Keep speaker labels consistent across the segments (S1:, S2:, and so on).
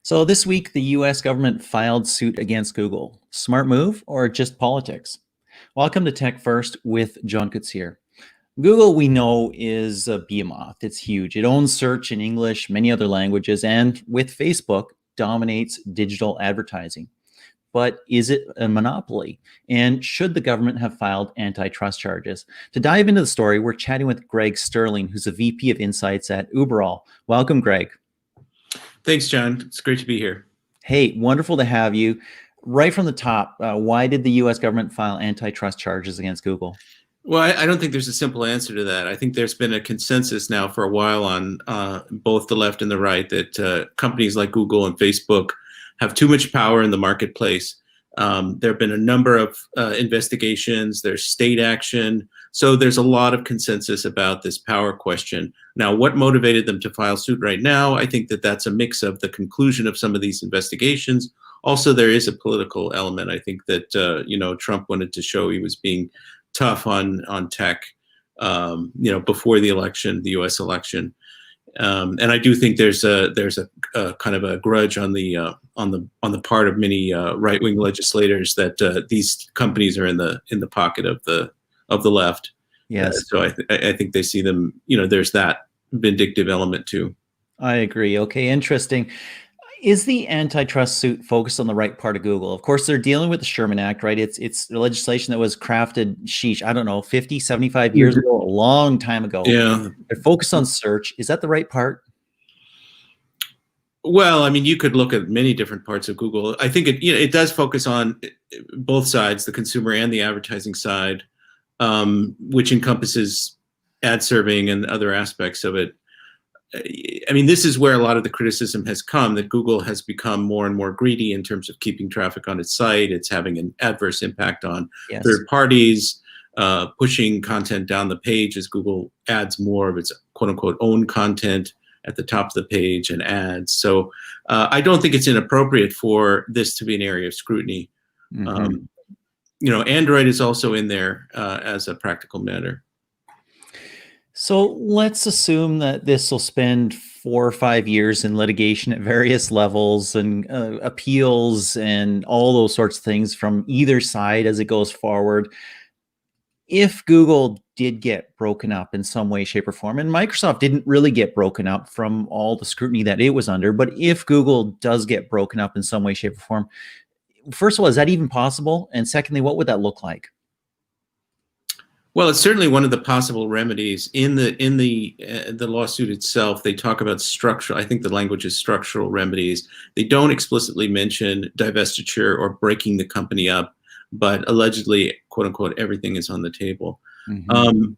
S1: So this week, the US government filed suit against Google. Smart move or just politics? Welcome to Tech First with John Koetsier. Google, we know, is a behemoth. It's huge. It owns search in English, many other languages, and with Facebook, dominates digital advertising. But is it a monopoly? And should the government have filed antitrust charges? To dive into the story, we're chatting with Greg Sterling, who's a VP of Insights at Uberall. Welcome, Greg.
S2: Thanks, John. It's great to be here.
S1: Hey, wonderful to have you. Right from the top, why did the US government file antitrust charges against Google?
S2: Well, I don't think there's a simple answer to that. I think there's been a consensus now for a while on both the left and the right that companies like Google and Facebook have too much power in the marketplace. There have been a number of investigations, there's state action. So there's a lot of consensus about this power question. Now, what motivated them to file suit right now? I think that that's a mix of the conclusion of some of these investigations. Also, there is a political element. I think that Trump wanted to show he was being tough on tech, before the election, the U.S. election. And I do think there's a kind of a grudge on the part of many right-wing legislators that these companies are in the pocket of the left.
S1: Yes.
S2: So I think they see them. There's that vindictive element too.
S1: I agree. Okay, interesting. Is the antitrust suit focused on the right part of Google? Of course, they're dealing with the Sherman Act, right? It's the legislation that was crafted, 50, 75 years ago, a long time ago.
S2: Yeah.
S1: They're focused on search. Is that the right part?
S2: Well, I mean, you could look at many different parts of Google. I think it does focus on both sides, the consumer and the advertising side, which encompasses ad serving and other aspects of it. I mean, this is where a lot of the criticism has come, that Google has become more and more greedy in terms of keeping traffic on its site. It's having an adverse impact on third parties, pushing content down the page as Google adds more of its quote unquote own content at the top of the page and ads. So I don't think it's inappropriate for this to be an area of scrutiny.
S1: Mm-hmm.
S2: Android is also in there as a practical matter.
S1: So let's assume that this will spend 4 or 5 years in litigation at various levels and appeals and all those sorts of things from either side as it goes forward. If Google did get broken up in some way, shape, or form, and Microsoft didn't really get broken up from all the scrutiny that it was under, but if Google does get broken up in some way, shape, or form, first of all, is that even possible? And secondly, what would that look like?
S2: Well, it's certainly one of the possible remedies in the lawsuit itself. They talk about structural. I think the language is structural remedies. They don't explicitly mention divestiture or breaking the company up, but allegedly, quote unquote, everything is on the table. Mm-hmm.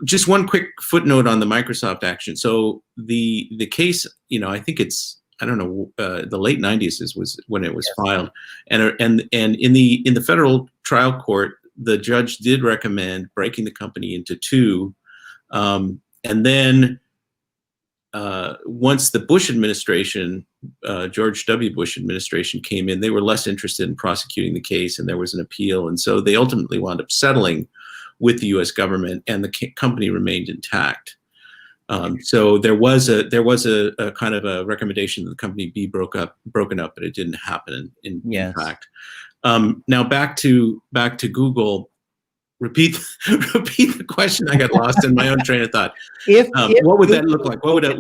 S2: Just one quick footnote on the Microsoft action. So the case, I think it's the late 90s was when it was filed, and in the federal trial court, the judge did recommend breaking the company into two. And then once the Bush administration, George W. Bush administration came in, they were less interested in prosecuting the case, and there was an appeal. And so they ultimately wound up settling with the U.S. government, and the company remained intact. So there was a kind of a recommendation that the company be broken up, but it didn't happen in fact. Now back to Google. Repeat the question. I got lost in my own train of thought. What would that look like? What would it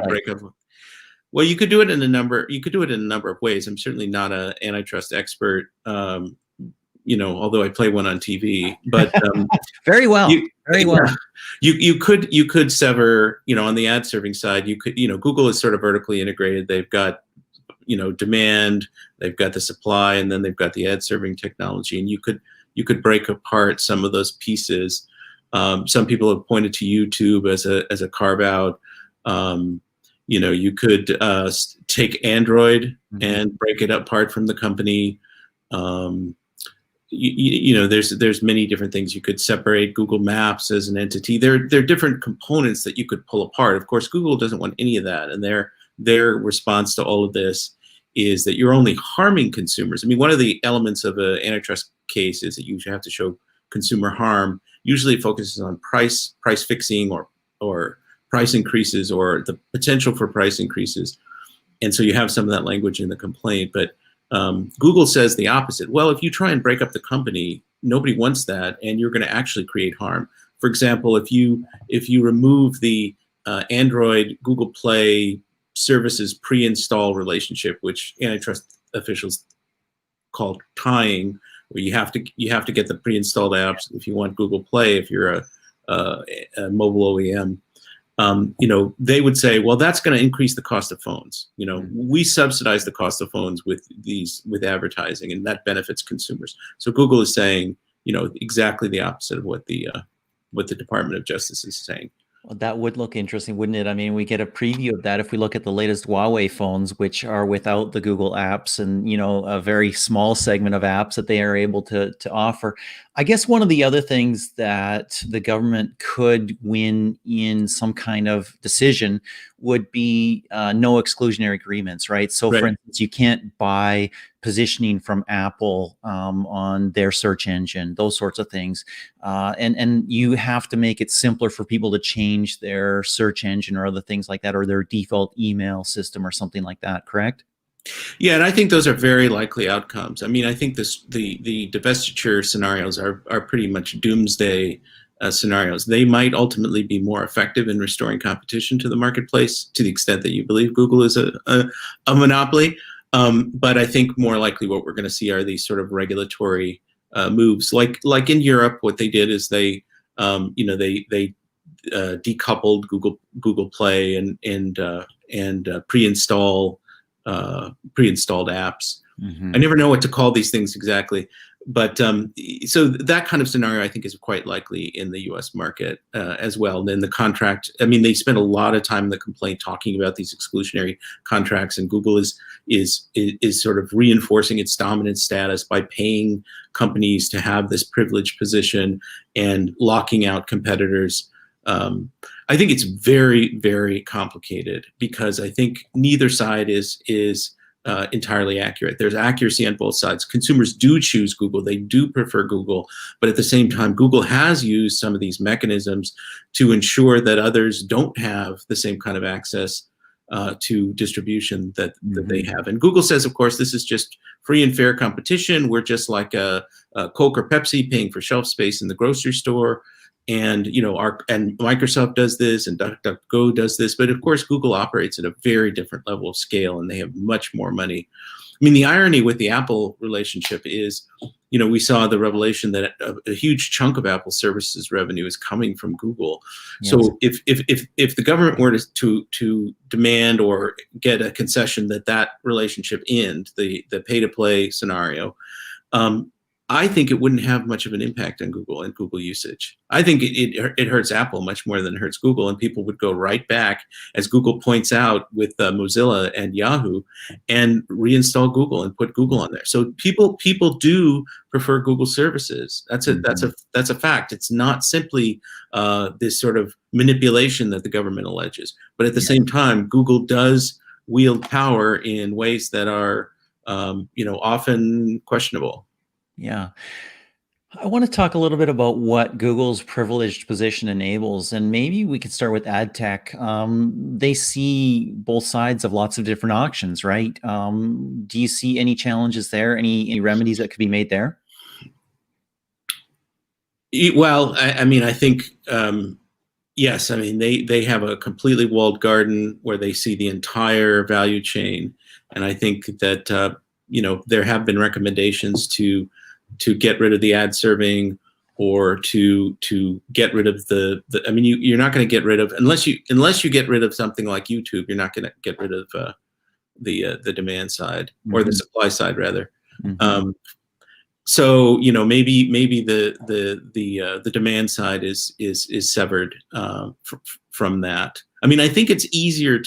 S2: break up? Well, you could do it in a number of ways. I'm certainly not an antitrust expert, although I play one on TV. But
S1: very well.
S2: You could sever, on the ad serving side. Google is sort of vertically integrated. They've got demand, they've got the supply, and then they've got the ad serving technology, and you could break apart some of those pieces. Some people have pointed to YouTube as a carve out. You could take Android and break it apart from the company. There's many different things. You could separate Google Maps as an entity. There are different components that you could pull apart. Of course, Google doesn't want any of that, and their response to all of this is that you're only harming consumers. I mean, one of the elements of an antitrust case is that you have to show consumer harm. Usually it focuses on price fixing or price increases or the potential for price increases. And so you have some of that language in the complaint, but Google says the opposite. Well, if you try and break up the company, nobody wants that, and you're going to actually create harm. For example, if you remove the Android Google Play services pre-install relationship, which antitrust officials call tying, where you have to get the pre-installed apps if you want Google Play, if you're a mobile OEM. They would say, well, that's going to increase the cost of phones. We subsidize the cost of phones with advertising, and that benefits consumers. So Google is saying, exactly the opposite of what the Department of Justice is saying.
S1: Well, that would look interesting, wouldn't it? I mean, we get a preview of that if we look at the latest Huawei phones, which are without the Google apps, and a very small segment of apps that they are able to offer. I guess one of the other things that the government could win in some kind of decision would be no exclusionary agreements, right? So,
S2: Right.
S1: for instance, you can't buy positioning from Apple on their search engine, those sorts of things, and you have to make it simpler for people to change their search engine or other things like that, or their default email system or something like that. Correct?
S2: Yeah, and I think those are very likely outcomes. I mean, I think the divestiture scenarios are pretty much doomsday scenarios. They might ultimately be more effective in restoring competition to the marketplace, to the extent that you believe Google is a monopoly. But I think more likely what we're going to see are these sort of regulatory moves, like in Europe. What they did is they decoupled Google Play and pre-installed apps.
S1: Mm-hmm.
S2: I never know what to call these things exactly, but so that kind of scenario I think is quite likely in the U.S. market as well. And then the contract, I mean, they spent a lot of time in the complaint talking about these exclusionary contracts, and Google is sort of reinforcing its dominant status by paying companies to have this privileged position and locking out competitors. I think it's very, very complicated because I think neither side is entirely accurate. There's accuracy on both sides. Consumers do choose Google. They do prefer Google. But at the same time, Google has used some of these mechanisms to ensure that others don't have the same kind of access to distribution that they have. And Google says, of course, this is just free and fair competition. We're just like a Coke or Pepsi paying for shelf space in the grocery store. And and Microsoft does this, and DuckDuckGo does this, but of course Google operates at a very different level of scale, and they have much more money. I mean, the irony with the Apple relationship is, we saw the revelation that a huge chunk of Apple services revenue is coming from Google. Yes. So if the government were to demand or get a concession that relationship end, the pay to play scenario, I think it wouldn't have much of an impact on Google and Google usage. I think it hurts Apple much more than it hurts Google, and people would go right back, as Google points out with Mozilla and Yahoo, and reinstall Google and put Google on there. So people do prefer Google services. That's a fact. It's not simply this sort of manipulation that the government alleges, but at the same time, Google does wield power in ways that are often questionable.
S1: Yeah. I want to talk a little bit about what Google's privileged position enables, and maybe we could start with ad tech. They see both sides of lots of different auctions, right? Do you see any challenges there? Any remedies that could be made there?
S2: Well, I mean, I think, yes. I mean, they have a completely walled garden where they see the entire value chain. And I think that, there have been recommendations to get rid of the ad serving, or to get rid of the I mean, you're not going to get rid of, unless you get rid of something like YouTube, you're not going to get rid of the demand side, or the supply side rather. So maybe the demand side is severed from that. I mean, I think it's easier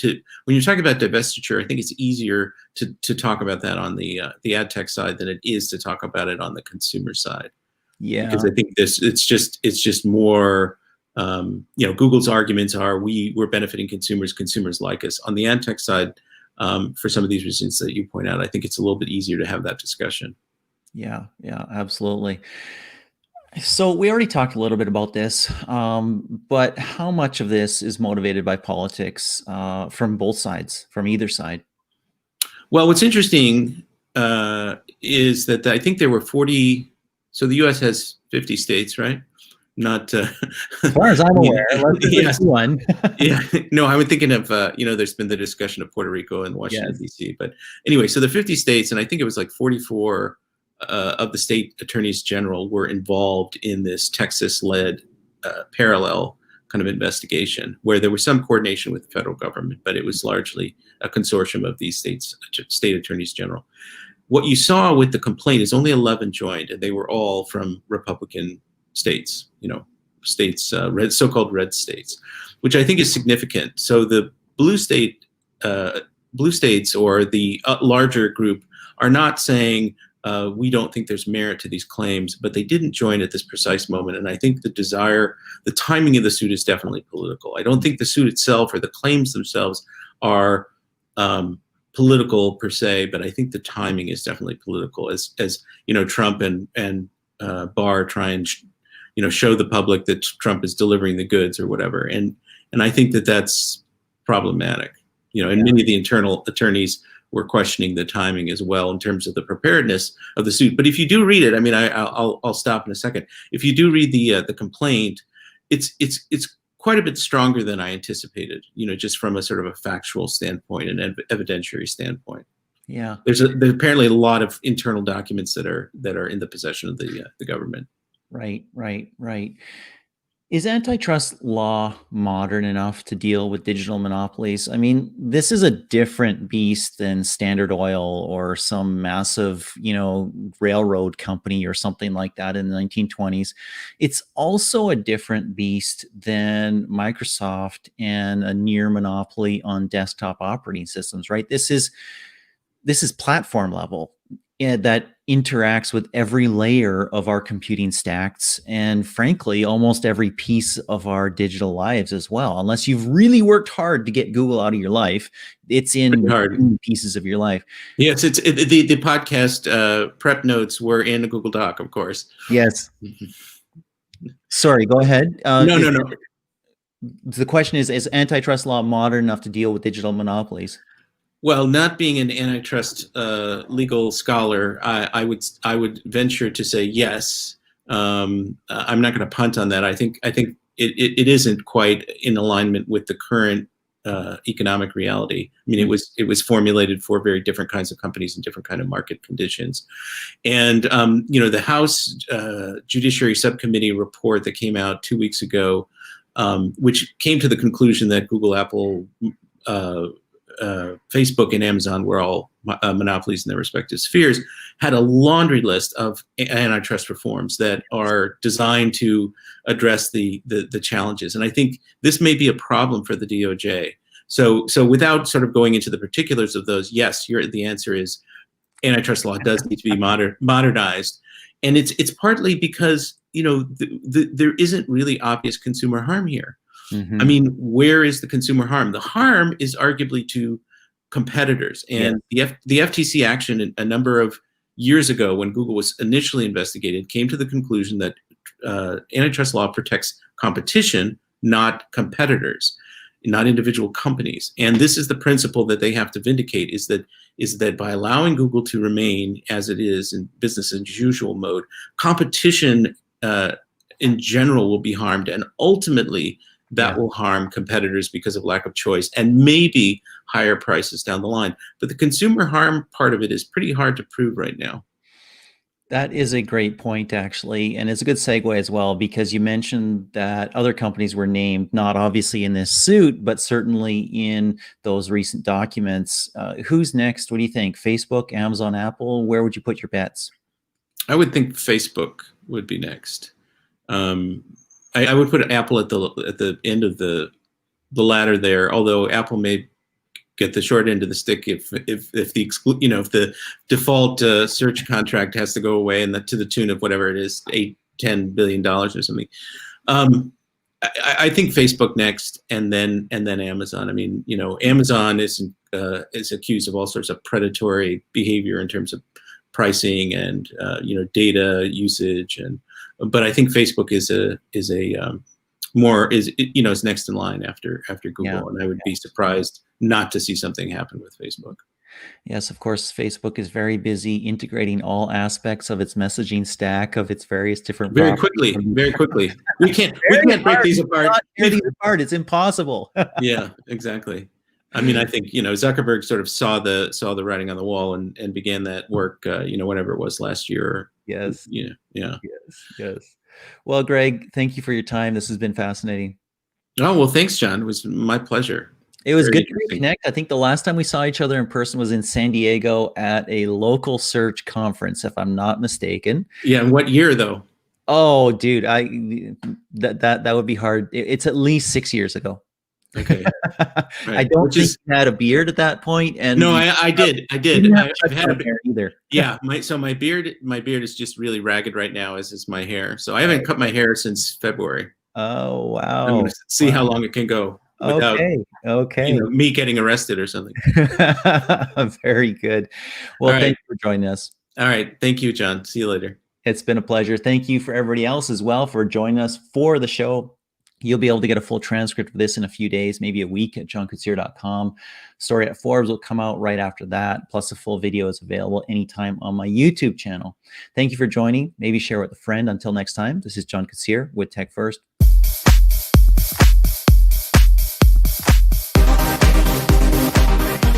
S2: when you're talking about divestiture, I think it's easier to talk about that on the ad tech side than it is to talk about it on the consumer side. Yeah, because I think it's just more. Google's arguments are we're benefiting consumers like us. On the ad tech side, for some of these reasons that you point out, I think it's a little bit easier to have that discussion.
S1: Yeah, absolutely. So we already talked a little bit about this, but how much of this is motivated by politics from both sides, from either side?
S2: Well, what's interesting is that I think there were 40. So the U.S. has 50 states, right? Not
S1: as far as I'm aware.
S2: Yes.
S1: One.
S2: Yeah, no, I was thinking of there's been the discussion of Puerto Rico and Washington,
S1: Yes.
S2: D.C. But anyway, so the 50 states, and I think it was like 44 of the state attorneys general were involved in this Texas-led parallel kind of investigation, where there was some coordination with the federal government, but it was largely a consortium of these state attorneys general. What you saw with the complaint is only 11 joined, and they were all from Republican states, states, so-called red states, which I think is significant. So the blue states or the larger group are not saying we don't think there's merit to these claims, but they didn't join at this precise moment. And I think the timing of the suit is definitely political. I don't think the suit itself or the claims themselves are political per se, but I think the timing is definitely political. As Trump and Barr try and show the public that Trump is delivering the goods or whatever, and I think that that's problematic. And many of the internal attorneys were questioning the timing as well in terms of the preparedness of the suit. But if you do read it, I mean, I'll stop in a second. If you do read the complaint, it's quite a bit stronger than I anticipated. Just from a sort of a factual standpoint and evidentiary standpoint.
S1: Yeah,
S2: there's apparently a lot of internal documents that are in the possession of the government.
S1: Right. Is antitrust law modern enough to deal with digital monopolies? I mean, this is a different beast than Standard Oil or some massive, railroad company or something like that in the 1920s. It's also a different beast than Microsoft and a near monopoly on desktop operating systems, right? This is platform level. That interacts with every layer of our computing stacks and, frankly, almost every piece of our digital lives as well. Unless you've really worked hard to get Google out of your life, it's in pieces of your life.
S2: Yes, the podcast prep notes were in a Google Doc, of course.
S1: Yes. Sorry, go ahead.
S2: No.
S1: The question is antitrust law modern enough to deal with digital monopolies?
S2: Well, not being an antitrust legal scholar, I would venture to say yes. I'm not going to punt on that. I think it isn't quite in alignment with the current economic reality. I mean, it was formulated for very different kinds of companies and different kind of market conditions. And the House Judiciary Subcommittee report that came out 2 weeks ago, which came to the conclusion that Google, Apple, Facebook and Amazon were all monopolies in their respective spheres, had a laundry list of antitrust reforms that are designed to address the challenges. And I think this may be a problem for the DOJ. So without sort of going into the particulars of those, yes, the answer is antitrust law does need to be modernized. And it's partly because, there isn't really obvious consumer harm here. Mm-hmm. I mean, where is the consumer harm? The harm is arguably to competitors. And the FTC action a number of years ago, when Google was initially investigated, came to the conclusion that antitrust law protects competition, not competitors, not individual companies. And this is the principle that they have to vindicate, is that by allowing Google to remain as it is in business as usual mode, competition in general will be harmed, and ultimately that will harm competitors because of lack of choice and maybe higher prices down the line. But the consumer harm part of it is pretty hard to prove right now.
S1: That is a great point, actually. And it's a good segue as well, because you mentioned that other companies were named, not obviously in this suit, but certainly in those recent documents. Who's next? What do you think? Facebook, Amazon, Apple? Where would you put your bets?
S2: I would think Facebook would be next. I would put Apple at the end of the ladder there, although Apple may get the short end of the stick if the default search contract has to go away, and to the tune of whatever it is, $10 billion or something. I think Facebook next, and then Amazon. I mean, Amazon is accused of all sorts of predatory behavior in terms of pricing and data usage, but I think Facebook is next in line after Google, and I would be surprised not to see something happen with Facebook.
S1: Yes, of course, Facebook is very busy integrating all aspects of its messaging stack of its various different
S2: Very
S1: properties.
S2: quickly, very quickly. We can't
S1: Very
S2: break
S1: hard.
S2: these
S1: You
S2: apart.
S1: cannot tear these apart. It's impossible.
S2: Yeah, exactly. I mean, I think, Zuckerberg sort of saw the writing on the wall and began that work, whenever it was last year.
S1: Yes,
S2: Yeah.
S1: yes. Well, Greg, thank you for your time. This has been fascinating.
S2: Oh, well, thanks, John. It was my pleasure.
S1: It was
S2: Very
S1: good to
S2: interesting.
S1: reconnect. I think the last time we saw each other in person was in San Diego at a local search conference, if I'm not mistaken.
S2: Yeah, and what year though?
S1: Oh, dude, that would be hard. It's at least 6 years ago.
S2: Okay,
S1: I
S2: right.
S1: don't
S2: Which
S1: think
S2: is
S1: you had a beard at that point, and
S2: no,
S1: you
S2: I did.
S1: you
S2: I've
S1: didn't have
S2: had
S1: checked hair either.
S2: yeah. My beard is just really ragged right now, as is my hair. So I haven't cut my hair since February.
S1: Oh,
S2: I'm going
S1: wow.
S2: to see how long it can go without
S1: Okay.
S2: me getting arrested or something.
S1: Very good.
S2: All
S1: Well,
S2: right.
S1: thank you for joining us.
S2: All right. Thank you, John. See you later.
S1: It's been a pleasure. Thank you for everybody else as well for joining us for the show. You'll be able to get a full transcript of this in a few days, maybe a week at johnkoetsier.com. Story at Forbes will come out right after that. Plus, a full video is available anytime on my YouTube channel. Thank you for joining. Maybe share with a friend. Until next time, this is John Koetsier with Tech First.